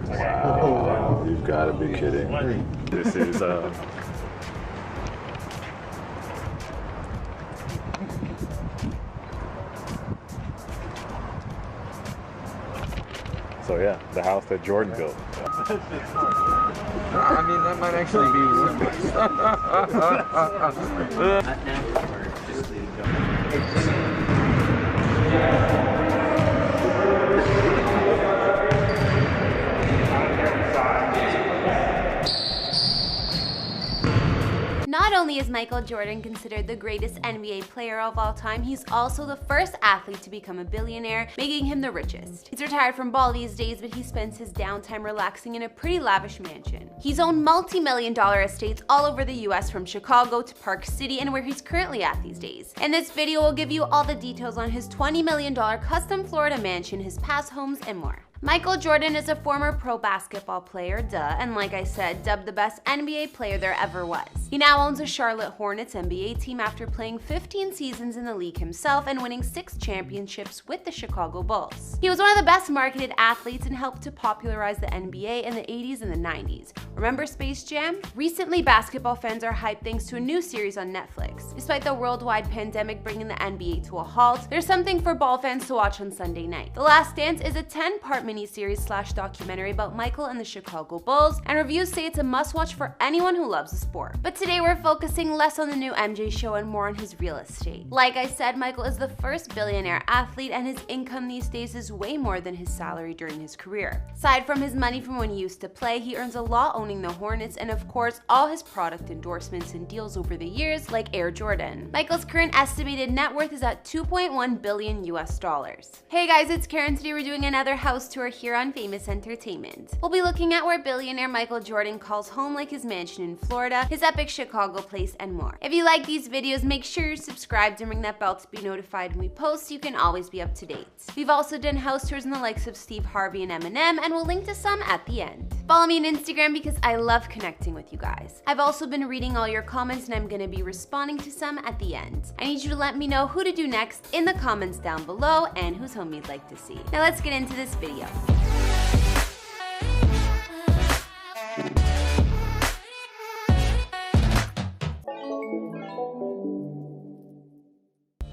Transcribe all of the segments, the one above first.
Wow, you've got to be kidding. This is so yeah, the house that Jordan built. I mean, that might actually be Not only is Michael Jordan considered the greatest NBA player of all time, he's also the first athlete to become a billionaire, making him the richest. He's retired from ball these days, but he spends his downtime relaxing in a pretty lavish mansion. He's owned multi-million-dollar estates all over the US, from Chicago to Park City and where he's currently at these days. In this video, we'll give you all the details on his $20 million custom Florida mansion, his past homes, and more. Michael Jordan is a former pro basketball player, and like I said, dubbed the best NBA player there ever was. He now owns a Charlotte Hornets NBA team after playing 15 seasons in the league himself and winning 6 championships with the Chicago Bulls. He was one of the best marketed athletes and helped to popularize the NBA in the 80s and the 90s. Remember Space Jam? Recently, basketball fans are hyped thanks to a new series on Netflix. Despite the worldwide pandemic bringing the NBA to a halt, there's something for ball fans to watch on Sunday night. The Last Dance is a 10-part miniseries/documentary about Michael and the Chicago Bulls, and reviews say it's a must-watch for anyone who loves the sport. But today we're focusing less on the new MJ show and more on his real estate. Like I said, Michael is the first billionaire athlete, and his income these days is way more than his salary during his career. Aside from his money from when he used to play, he earns a lot owning the Hornets and of course all his product endorsements and deals over the years like Air Jordan. Michael's current estimated net worth is at $2.1 billion US. Hey guys, it's Karen. Today we're doing another house tour here on Famous Entertainment. We'll be looking at where billionaire Michael Jordan calls home, like his mansion in Florida, his epic Chicago place, and more. If you like these videos, make sure you're subscribed and ring that bell to be notified when we post so you can always be up to date. We've also done house tours in the likes of Steve Harvey and Eminem, and we'll link to some at the end. Follow me on Instagram because I love connecting with you guys. I've also been reading all your comments and I'm going to be responding to some at the end. I need you to let me know who to do next in the comments down below and whose home you'd like to see. Now let's get into this video.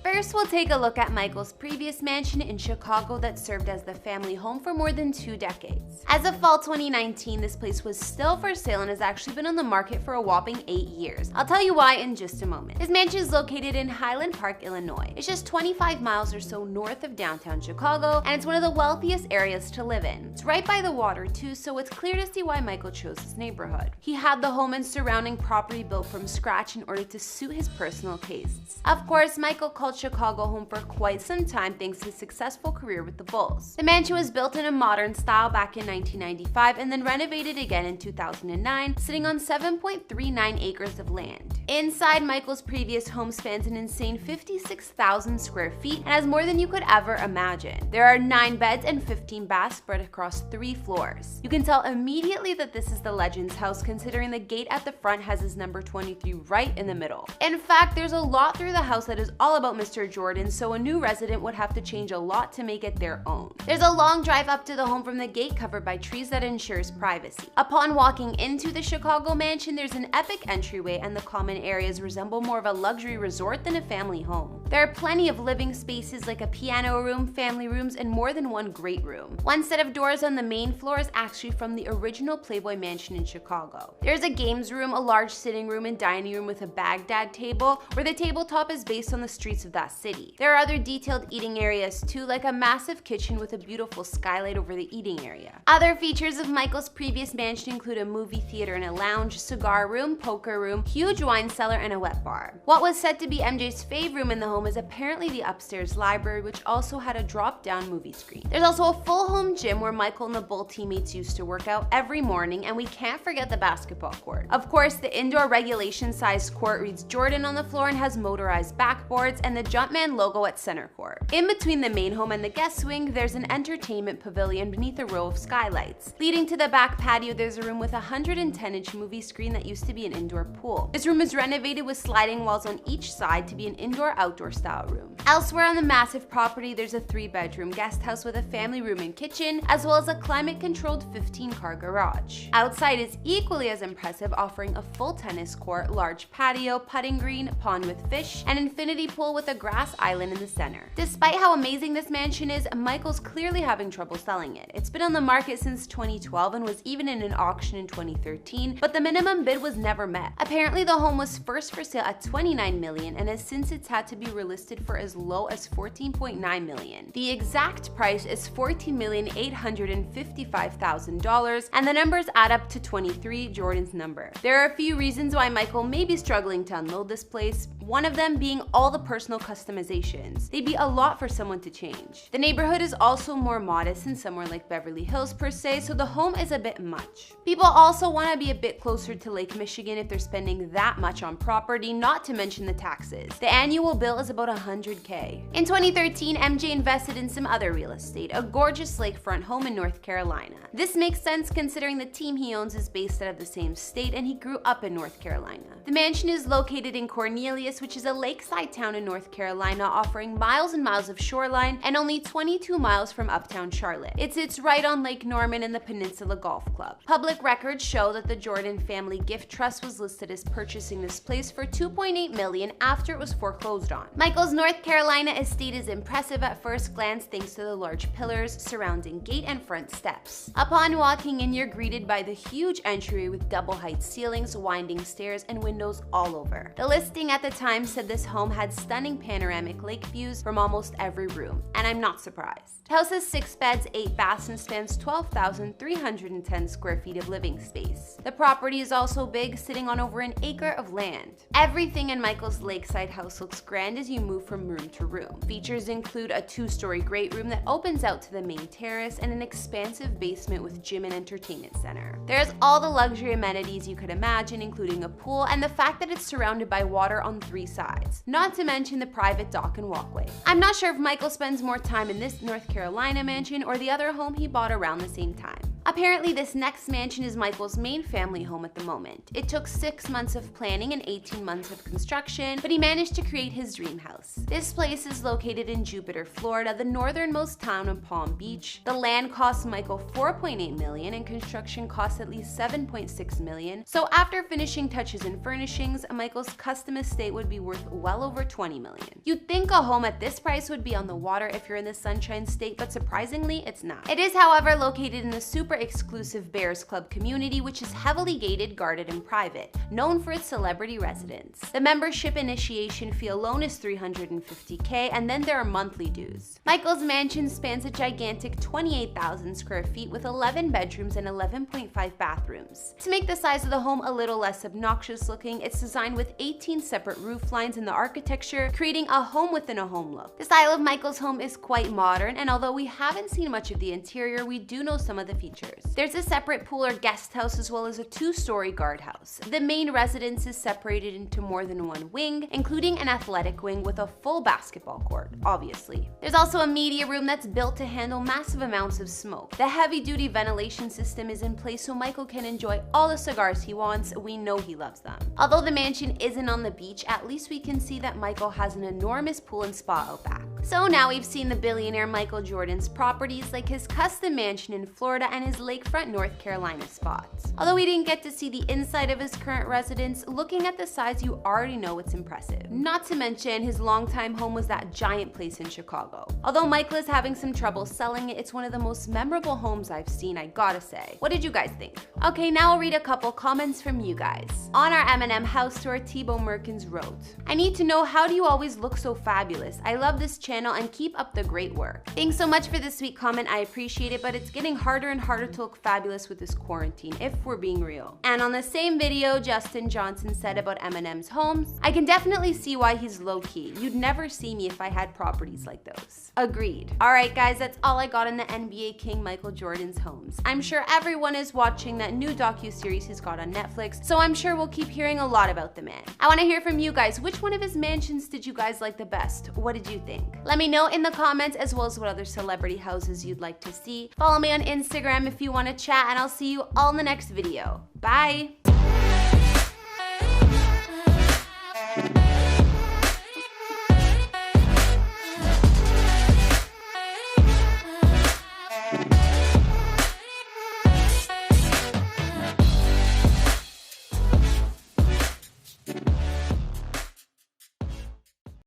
First, we'll take a look at Michael's previous mansion in Chicago that served as the family home for more than 2 decades. As of fall 2019, this place was still for sale and has actually been on the market for a whopping 8 years. I'll tell you why in just a moment. His mansion is located in Highland Park, Illinois. It's just 25 miles or so north of downtown Chicago, and it's one of the wealthiest areas to live in. It's right by the water too, so it's clear to see why Michael chose this neighborhood. He had the home and surrounding property built from scratch in order to suit his personal tastes. Of course, Michael called Chicago home for quite some time thanks to his successful career with the Bulls. The mansion was built in a modern style back in 1995 and then renovated again in 2009, sitting on 7.39 acres of land. Inside, Michael's previous home spans an insane 56,000 square feet and has more than you could ever imagine. There are 9 beds and 15 baths spread across 3 floors. You can tell immediately that this is the legend's house, considering the gate at the front has his number 23 right in the middle. In fact, there's a lot through the house that is all about Mr. Jordan, so a new resident would have to change a lot to make it their own. There's a long drive up to the home from the gate covered by trees that ensures privacy. Upon walking into the Chicago mansion, there's an epic entryway and the common areas resemble more of a luxury resort than a family home. There are plenty of living spaces like a piano room, family rooms, and more than one great room. One set of doors on the main floor is actually from the original Playboy mansion in Chicago. There's a games room, a large sitting room and dining room with a Baghdad table, where the tabletop is based on the streets of that city. There are other detailed eating areas too, like a massive kitchen with a beautiful skylight over the eating area. Other features of Michael's previous mansion include a movie theater and a lounge, cigar room, poker room, huge wine cellar, and a wet bar. What was said to be MJ's fave room in the home is apparently the upstairs library, which also had a drop-down movie screen. There's also a full home gym where Michael and the Bull teammates used to work out every morning, and we can't forget the basketball court. Of course, the indoor regulation-sized court reads Jordan on the floor and has motorized backboards, and the jump Stuntman logo at center court. In between the main home and the guest wing, there's an entertainment pavilion beneath a row of skylights. Leading to the back patio, there's a room with a 110-inch movie screen that used to be an indoor pool. This room is renovated with sliding walls on each side to be an indoor-outdoor style room. Elsewhere on the massive property, there's a 3-bedroom guest house with a family room and kitchen, as well as a climate-controlled 15-car garage. Outside is equally as impressive, offering a full tennis court, large patio, putting green, pond with fish, and infinity pool with a grass island in the center. Despite how amazing this mansion is, Michael's clearly having trouble selling it. It's been on the market since 2012 and was even in an auction in 2013, but the minimum bid was never met. Apparently, the home was first for sale at $29 million and has since it's had to be relisted for as low as $14.9 million. The exact price is $14,855,000, and the numbers add up to 23, Jordan's number. There are a few reasons why Michael may be struggling to unload this place, one of them being all the personal customizations. They'd be a lot for someone to change. The neighborhood is also more modest than somewhere like Beverly Hills per se, so the home is a bit much. People also want to be a bit closer to Lake Michigan if they're spending that much on property, not to mention the taxes. The annual bill is about $100K. In 2013, MJ invested in some other real estate, a gorgeous lakefront home in North Carolina. This makes sense considering the team he owns is based out of the same state and he grew up in North Carolina. The mansion is located in Cornelius, which is a lakeside town in North Carolina, offering miles and miles of shoreline and only 22 miles from uptown Charlotte. It sits right on Lake Norman and the Peninsula Golf Club. Public records show that the Jordan Family Gift Trust was listed as purchasing this place for $2.8 million after it was foreclosed on. Michael's North Carolina estate is impressive at first glance thanks to the large pillars surrounding gate and front steps. Upon walking in, you're greeted by the huge entry with double-height ceilings, winding stairs, and windows all over. The listing at the time said this home had stunning panoramic lake views from almost every room, and I'm not surprised. The house has 6 beds, 8 baths, and spans 12,310 square feet of living space. The property is also big, sitting on over an acre of land. Everything in Michael's lakeside house looks grand as you move from room to room. Features include a 2-story great room that opens out to the main terrace and an expansive basement with gym and entertainment center. There's all the luxury amenities you could imagine, including a pool and the fact that it's surrounded by water on 3 sides, not to mention the private dock and walkway. I'm not sure if Michael spends more time in this North Carolina mansion or the other home he bought around the same time. Apparently, this next mansion is Michael's main family home at the moment. It took 6 months of planning and 18 months of construction, but he managed to create his dream house. This place is located in Jupiter, Florida, the northernmost town of Palm Beach. The land cost Michael $4.8 million and construction cost at least $7.6 million. So after finishing touches and furnishings, Michael's custom estate would be worth well over $20 million. You'd think a home at this price would be on the water if you're in the Sunshine State, but surprisingly, it's not. It is, however, located in the super exclusive Bears Club community, which is heavily gated, guarded, and private, known for its celebrity residents. The membership initiation fee alone is $350K, and then there are monthly dues. Michael's mansion spans a gigantic 28,000 square feet with 11 bedrooms and 11.5 bathrooms. To make the size of the home a little less obnoxious looking, it's designed with 18 separate roof lines in the architecture, creating a home within a home look. The style of Michael's home is quite modern, and although we haven't seen much of the interior, we do know some of the features. There's a separate pool or guest house as well as a 2-story guardhouse. The main residence is separated into more than one wing, including an athletic wing with a full basketball court, obviously. There's also a media room that's built to handle massive amounts of smoke. The heavy-duty ventilation system is in place so Michael can enjoy all the cigars he wants. We know he loves them. Although the mansion isn't on the beach, at least we can see that Michael has an enormous pool and spa out back. So now we've seen the billionaire Michael Jordan's properties like his custom mansion in Florida and his lakefront North Carolina spots. Although we didn't get to see the inside of his current residence, looking at the size you already know it's impressive. Not to mention his longtime home was that giant place in Chicago. Although Michael is having some trouble selling it, it's one of the most memorable homes I've seen, I gotta say. What did you guys think? Okay, now I'll read a couple comments from you guys. On our M&M house tour, Thibaut Merkins wrote, "I need to know, how do you always look so fabulous? I love this channel and keep up the great work." Thanks so much for this sweet comment, I appreciate it, but it's getting harder and harder order to look fabulous with this quarantine, if we're being real. And on the same video, Justin Johnson said about Eminem's homes, I can definitely see why he's low-key. You'd never see me if I had properties like those. Agreed. Alright guys, that's all I got on the NBA King Michael Jordan's homes. I'm sure everyone is watching that new docuseries he's got on Netflix, so I'm sure we'll keep hearing a lot about the man. I want to hear from you guys. Which one of his mansions did you guys like the best? What did you think? Let me know in the comments, as well as what other celebrity houses you'd like to see. Follow me on Instagram if you want to chat, and I'll see you all in the next video. Bye!